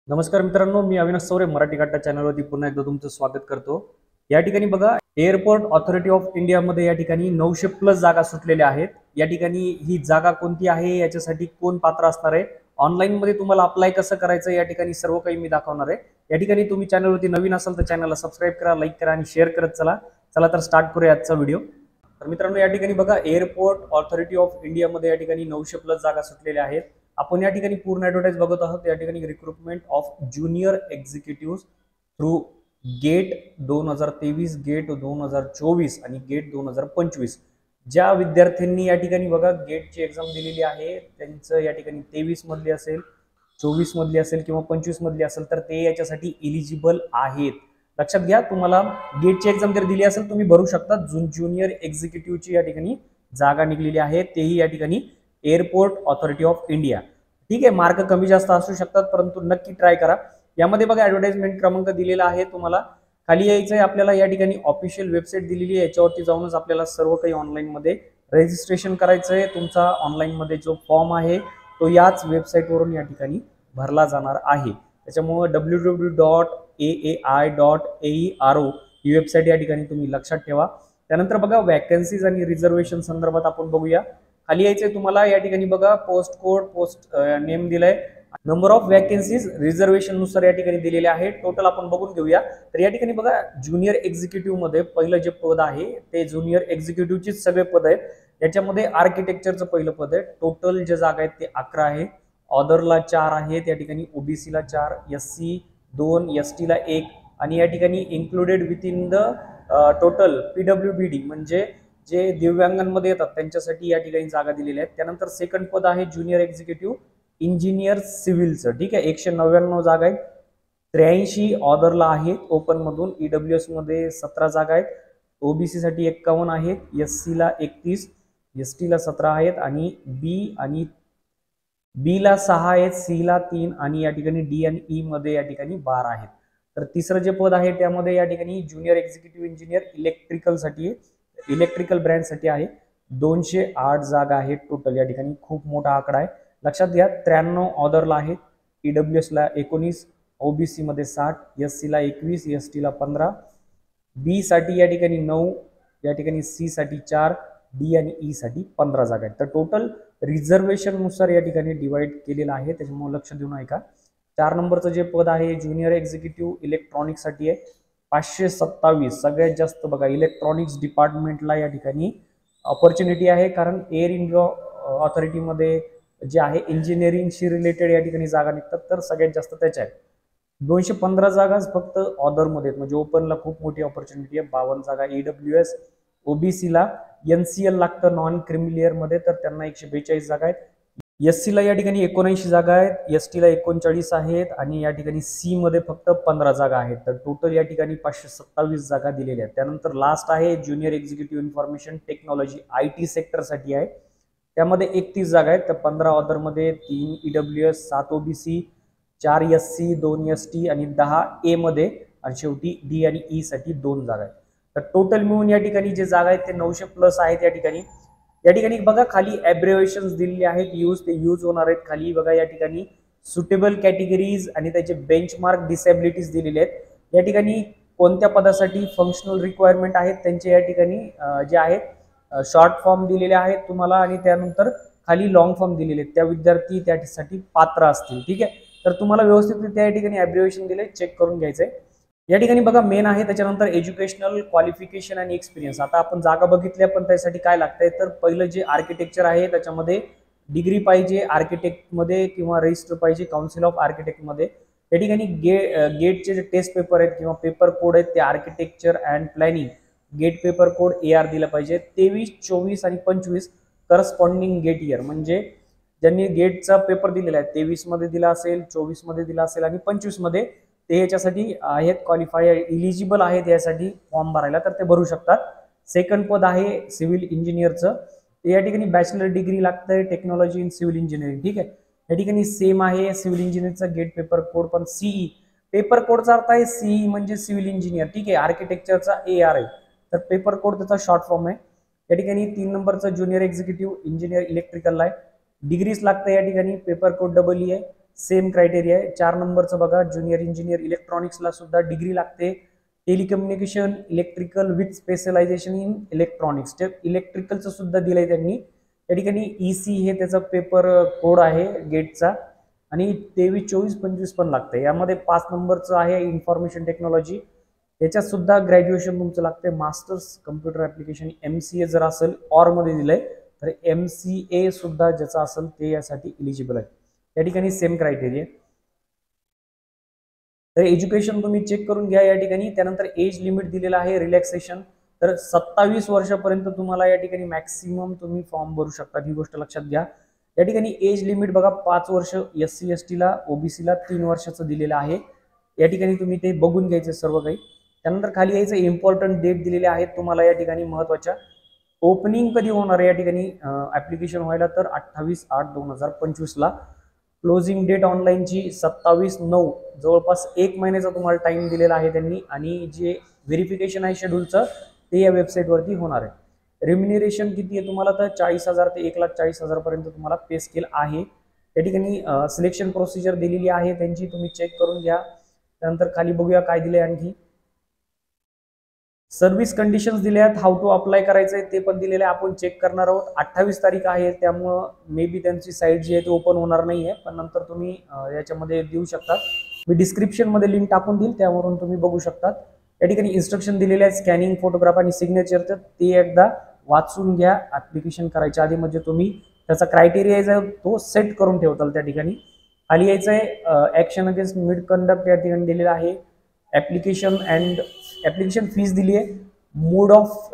नमस्कार मित्रांनो, मी अविनाश सौरे मराठी काटा चॅनलवरती पुन्हा एकदा तुमचं स्वागत करतो। या ठिकाणी बघा, एअरपोर्ट ऑथॉरिटी ऑफ इंडिया मध्ये या ठिकाणी 900 प्लस जागा सुटलेल्या आहेत। या ठिकाणी ही जागा कोणती आहे, याच्यासाठी कोण पात्र असणार आहे, ऑनलाईन मध्ये तुम्हाला अप्लाय कसं करायचं, या ठिकाणी सर्व काही मी दाखवणार आहे। या ठिकाणी तुम्ही चॅनलवरती नवीन असाल तर चॅनलला सबस्क्राईब करा, लाईक करा आणि शेअर करत चला। चला तर स्टार्ट करूया आजचा व्हिडिओ। तर मित्रांनो, या ठिकाणी बघा, एअरपोर्ट ऑथॉरिटी ऑफ इंडिया मध्ये या ठिकाणी 900 प्लस जागा सुटलेल्या आहेत। आपण या ठिकाणी पूर्ण ॲडव्हर्टाइज बघत आहोत। या ठिकाणी recruitment of junior executive through GATE 2023, GATE 2024 आणि गेट 2025। ज्या विद्यार्थ्यांनी या ठिकाणी बघा गेटची एक्झाम दिलेली आहे, त्यांचं या ठिकाणी 23 मधली असेल, 24 मधली असेल किंवा 25 मधली असेल तर ते याच्यासाठी इलिजिबल आहेत। लक्षात घ्या, तुम्हाला गेटची एक्झाम जर दिली असेल तुम्ही भरू शकता। ज्युनियर एक्झिक्युटिव्हची या ठिकाणी जागा निघलेली आहे, तेही या ठिकाणी एअरपोर्ट ऑथॉरिटी ऑफ इंडिया। ठीक आहे, मार्क कमी जास्त असू शकतात, परंतु नक्की ट्राय करा। यामध्ये बघा ॲडव्हर्टाइजमेंट क्रमांक दिलेला आहे, तुम्हाला खाली यायचं आहे। आपल्याला या ठिकाणी ऑफिशियल वेबसाईट दिलेली आहे, याच्यावरती जाऊनच आपल्याला सर्व काही ऑनलाईन मध्ये रजिस्ट्रेशन करायचं आहे। तुमचा ऑनलाईन मध्ये जो फॉर्म आहे तो याच वेबसाईटवरून या ठिकाणी भरला जाणार आहे। त्याच्यामुळे www.aai.aero ही वेबसाईट या ठिकाणी तुम्ही लक्षात ठेवा। त्यानंतर बघा, वॅकन्सीज आणि रिझर्वेशन संदर्भात आपण बघूया। खाली यायचंय तुम्हाला। या ठिकाणी बघा, पोस्ट कोड, पोस्ट नेम दिलंय, नंबर ऑफ वॅकन्सीज रिझर्वेशन नुसार या ठिकाणी दिलेले आहे। टोटल आपण बघून घेऊया। तर या ठिकाणी बघा, ज्युनियर एक्झिक्युटिव्ह मध्ये पहिलं जे पद आहे ते ज्युनियर एक्झिक्युटिव्हचीच सगळे पद आहेत। याच्यामध्ये आर्किटेक्चरचं पहिलं पद आहे। टोटल जे जागा आहेत ते 11 आहे। ऑदरला 4 आहेत, या ठिकाणी ओबीसीला 4, एससी 2, एसटीला 1 आणि या ठिकाणी included with in the total PWBD म्हणजे जे दिव्यांगांमध्ये येतात त्यांच्यासाठी या ठिकाणी जागा दिलेल्या आहेत। त्यानंतर सेकंड पद आहे ज्युनियर एक्झिक्युटिव्ह इंजिनियर सिव्हिलचं। ठीक आहे, 199 जागा आहेत, 83 ऑदरला आहेत ओपन मधून, ईडब्ल्यूएस मध्ये 17 जागा आहेत, ओबीसी साठी 51 आहेत, एससी ला 31, एसटी ला 17 आहेत आणि बी ला 6 आहेत, सी ला 3 आणि या ठिकाणी डी आणि ई मध्ये या ठिकाणी 12 आहेत। तर तिसरं जे पद आहे त्यामध्ये या ठिकाणी ज्युनियर एक्झिक्युटिव्ह इंजिनियर इलेक्ट्रिकल साठी आहे, इलेक्ट्रिकल ब्रँच साठी आहे। 208 जागा आहेत टोटल, या ठिकाणी खूप मोठा आकडा आहे। लक्षात घ्या, 93 ऑदरला आहेत, ईडब्ल्यूएस ला 19, ओबीसी मध्ये 60, एससी ला 21, एसटी ला 15, बी साठी या ठिकाणी 9, या ठिकाणी सी साठी 4, डी आणि ई साठी 15 जागा आहेत। तर टोटल रिझर्वेशन नुसार या ठिकाणी डिवाइड केलेलं आहे, त्याच्यामुळे लक्ष देऊन ऐका। 4 नंबरचं जे पद आहे ज्युनियर एक्झिक्युटिव्ह इलेक्ट्रॉनिक साठी आहे, 527 सगळ्यात जास्त बघा इलेक्ट्रॉनिक्स डिपार्टमेंटला या ठिकाणी ऑपॉर्च्युनिटी आहे, कारण एअर इंडिया ऑथॉरिटीमध्ये जे आहे इंजिनिअरिंगशी रिलेटेड या ठिकाणी जागा निघतात, तर सगळ्यात जास्त त्याच्या आहेत। 215 जागाच फक्त ऑदरमध्ये आहेत, म्हणजे ओपनला खूप मोठी ऑपॉर्च्युनिटी आहे। 52 जागा ईडब्ल्यूएस, ओबीसीला एनसीएल लागतं नॉन क्रिमिलियर मध्ये, तर त्यांना 142 जागा आहेत। एससी ला या ठिकाणी 79 जागा आहेत, एसटी ला 39 आहेत आणि या ठिकाणी सी मध्ये फक्त 15 जागा आहेत। तर टोटल या ठिकाणी 527 जागा दिलेल्या आहेत। त्यानंतर लास्ट आहे junior executive information technology IT sector साठी आहे, त्यामध्ये 31 जागा आहेत। तर 15 ऑदर मध्ये, 3 ईडब्ल्यूएस, 7 ओबीसी, 4 एससी, 2 एसटी आणि 10 ए मध्ये आणि शेवटी डी आणि ई साठी 2 जागा आहेत। तर टोटल मिळून या ठिकाणी जे जागा आहेत ते 900 प्लस आहेत। या ठिकाणी बघा खाली ॲब्रिव्हिएशन्स दिलेले आहेत, ते यूज होणार आहेत। खाली बघा या ठिकाणी सुटेबल कॅटेगरीज आणि त्याचे बेंचमार्क डिसेबिलिटीज दिलेले आहेत। या ठिकाणी कोणत्या पदासाठी फंक्शनल रिक्वायरमेंट आहेत त्यांचे या ठिकाणी जे आहेत शॉर्ट फॉर्म दिलेले आहेत तुम्हाला, आणि त्यानंतर खाली लॉंग फॉर्म दिलेले आहेत, त्या विद्यार्थी त्यासाठी पात्र असतील। ठीक आहे, तर तुम्हाला व्यवस्थितरित्या या ठिकाणी ॲब्रिव्हिएशन दिले, चेक करून घ्यायचंय। या ठिकाणी बघा मेन आहे, त्याच्यानंतर एज्युकेशनल क्वालिफिकेशन आणि एक्सपिरियन्स। आता आपण जागा बघितल्या, पण त्यासाठी काय लागतंय, तर पहिलं जे आर्किटेक्चर आहे त्याच्यामध्ये डिग्री पाहिजे आर्किटेक्ट मध्ये किंवा रजिस्टर पाहिजे काउन्सिल ऑफ आर्किटेक्ट मध्ये। या ठिकाणी गेटचे जे टेस्ट पेपर आहेत किंवा पेपर कोड आहेत ते architecture and planning GATE paper code AR दिला पाहिजे। 23, 24 आणि 25 करस्पॉन्डिंग गेट इयर, म्हणजे ज्यांनी गेटचा पेपर दिलेला आहे 23 मध्ये दिला असेल, 24 मध्ये दिला असेल आणि 25 मध्ये, ते याच्यासाठी आहेत क्वालिफाय, इलिजिबल आहेत यासाठी फॉर्म भरायला, तर ते भरू शकतात। सेकंड पद आहे सिव्हिल इंजिनियरचं, या ठिकाणी बॅचलर डिग्री लागतंय टेक्नॉलॉजी इन सिव्हिल इंजिनिअरिंग। ठीक आहे, या ठिकाणी सेम आहे सिव्हिल इंजिनिअरचा गेट पेपर कोड, पण सीई पेपर कोडचा अर्थ आहे सीई म्हणजे सिव्हिल इंजिनियर। ठीक आहे, आर्किटेक्चरचा AR आहे, तर पेपर कोड त्याचा शॉर्ट फॉर्म आहे। या ठिकाणी 3 नंबरचा ज्युनियर एक्झिक्युटिव्ह इंजिनियर इलेक्ट्रिकलला आहे, डिग्रीज लागतं। या ठिकाणी पेपर कोड EE आहे, सेम क्रायटेरिया आहे. 4 नंबरचं बघा, ज्युनियर इंजिनियर इलेक्ट्रॉनिक्सला सुद्धा डिग्री लागते. Telecommunication electrical with specialisation in electronics, ते इलेक्ट्रिकलचं सुद्धा दिलंय त्यांनी. या ठिकाणी EC हे त्याचा पेपर कोड आहे गेटचा, आणि 23, 24, 25 पण लागते. यामध्ये 5 नंबरचं आहे इन्फॉर्मेशन टेक्नॉलॉजी, याच्यात सुद्धा ग्रॅज्युएशन तुमचं लागते. मास्टर्स कम्प्युटर ऍप्लिकेशन MCA जर असेल ऑर मध्ये दिलंय तर MCA सुद्धा ज्याचा असेल ते यासाठी इलिजिबल आहे. या ठिकाणी सेम क्रायटेरिया. तर एज्युकेशन तुम्ही चेक करून घ्या या ठिकाणी. त्यानंतर एज लिमिट दिलेला आहे रिलॅक्सेशन, तर 27 वर्षापर्यंत तुम्हाला या ठिकाणी मॅक्सिमम तुम्ही फॉर्म भरू शकता, ही गोष्ट लक्षात घ्या. या ठिकाणी एज लिमिट बघा 5 वर्ष SC ST ला, OBC ला 3 वर्षाचं दिलेलं आहे. या ठिकाणी तुम्ही ते बघून घ्यायचे सर्व काही. त्यानंतर खाली यायचं इम्पॉर्टंट डेट दिलेले आहेत तुम्हाला या ठिकाणी महत्वाच्या. ओपनिंग कधी होणार आहे या ठिकाणी ऍप्लिकेशन व्हायला, तर 28/8/2025 ला. क्लोजिंग डेट ऑनलाईनची 27/9, जवळपास 1 महिन्याचा तुम्हाला टाइम दिलेला आहे त्यांनी. आणि जे व्हेरिफिकेशन आहे शेड्यूलचं ते या वेबसाईटवरती होणार आहे. रेम्युनरेशन किती आहे तुम्हाला, तर 40,000 ते 1,40,000 पर्यंत तुम्हाला पे स्केल आहे. या ठिकाणी सिलेक्शन प्रोसिजर दिलेली आहे त्यांची, तुम्ही चेक करून घ्या. त्यानंतर खाली बघूया काय दिले आणखी. सर्व्हिस कंडिशन्स दिल्या आहेत, हाऊ टू अप्लाय करायचंय ते पण दिलेलं आहे, आपण चेक करणार आहोत. 28 तारीख आहे, त्यामुळं मे बी त्यांची साईट जी आहे ती ओपन होणार नाहीये, पण नंतर तुम्ही याच्यामध्ये देऊ शकता. मी डिस्क्रिप्शन मध्ये लिंक टाकून देईल, त्यावरून तुम्ही बघू शकता. या ठिकाणी इन्स्ट्रक्शन दिलेले आहेत स्कॅनिंग, फोटोग्राफ आणि सिग्नेचरचं, ते एकदा वाचून घ्या ऍप्लिकेशन करायच्या आधी, म्हणजे तुम्ही त्याचा क्रायटेरिया जो तो सेट करून ठेवताल त्या ठिकाणी. खाली यायचं आहे ऍक्शन अगेन्स्ट मिड कंडक्ट या ठिकाणी दिलेलं आहे. ऍप्लिकेशन फीस दिली आहे. मोड ऑफ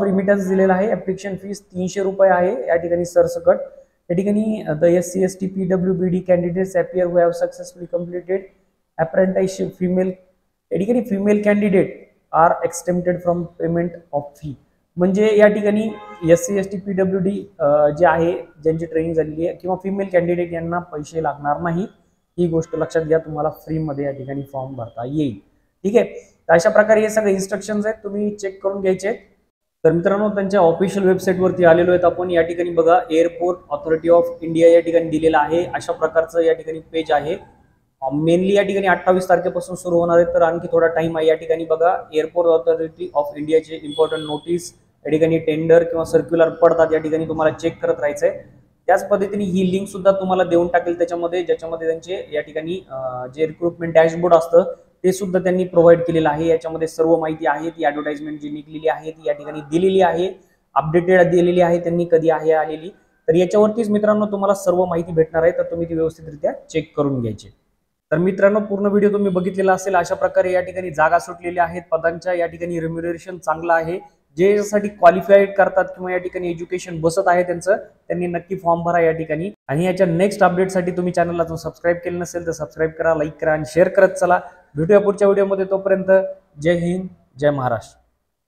रिमिटन्स दिलेला आहे. ऍप्लिकेशन फीस 300 रुपये आहे या ठिकाणी सरसकट. या ठिकाणी the SC ST PWBD candidates appear who have successfully completed apprenticeship female, या ठिकाणी female candidate are exempted from payment of fee. म्हणजे या ठिकाणी SC ST PWD जे आहे ज्यांची ट्रेनिंग झालेली आहे किंवा फिमेल कॅन्डिडेट यांना पैसे लागणार नाही, ही गोष्ट लक्षात घ्या. तुम्हाला फ्री मध्ये या ठिकाणी फॉर्म भरता येईल. ठीक आहे, तर अशा प्रकारे हे सगळे इन्स्ट्रक्शन्स आहेत, तुम्ही चेक करून घ्यायचे. तर मित्रांनो, त्यांच्या ऑफिशियल वेबसाईटवरती आलेलो आहेत आपण. या ठिकाणी बघा एअरपोर्ट ऑथॉरिटी ऑफ इंडिया या ठिकाणी दिलेला आहे. अशा प्रकारचं या ठिकाणी पेज आहे. मेनली या ठिकाणी 28 तारखेपासून सुरू होणार आहे, तर आणखी थोडा टाइम आहे. या ठिकाणी बघा एअरपोर्ट ऑथॉरिटी ऑफ इंडियाचे इम्पॉर्टंट नोटीस, या ठिकाणी टेंडर किंवा सर्क्युलर पडतात, या ठिकाणी तुम्हाला चेक करत राहायचंय. त्याच पद्धतीने ही लिंक सुद्धा तुम्हाला देऊन टाकेल त्याच्यामध्ये, ज्याच्यामध्ये त्यांचे या ठिकाणी जे रिक्रुटमेंट डॅशबोर्ड असतं ते सुद्धा त्यांनी प्रोव्हाइड केलेलं आहे. याच्यामध्ये सर्व माहिती आहे, ती ऍडव्हर्टाइजमेंट जी निघलेली आहे ती या ठिकाणी दिलेली आहे, अपडेटेड दिलेली आहे त्यांनी, कधी आहे आलेली. तर याच्यावरतीच मित्रांनो तुम्हाला सर्व माहिती भेटणार आहे, तर तुम्ही ती व्यवस्थितरित्या चेक करून घ्यायची. तर मित्रांनो, पूर्ण व्हिडिओ तुम्ही बघितलेला असेल. अशा प्रकारे या ठिकाणी जागा सुटलेल्या आहेत पदांच्या. या ठिकाणी रेम्युनरेशन चांगलं आहे. जे यासाठी क्वालिफाईड करतात किंवा या ठिकाणी एज्युकेशन बसत आहे त्यांचं, त्यांनी नक्की फॉर्म भरा या ठिकाणी. आणि याच्या नेक्स्ट अपडेटसाठी तुम्ही चॅनलला जर सबस्क्राईब केलं नसेल तर सबस्क्राईब करा, लाईक करा आणि शेअर करत चला. भेटूया पुढच्या व्हिडिओमध्ये. तोपर्यंत जय हिंद, जय महाराष्ट्र.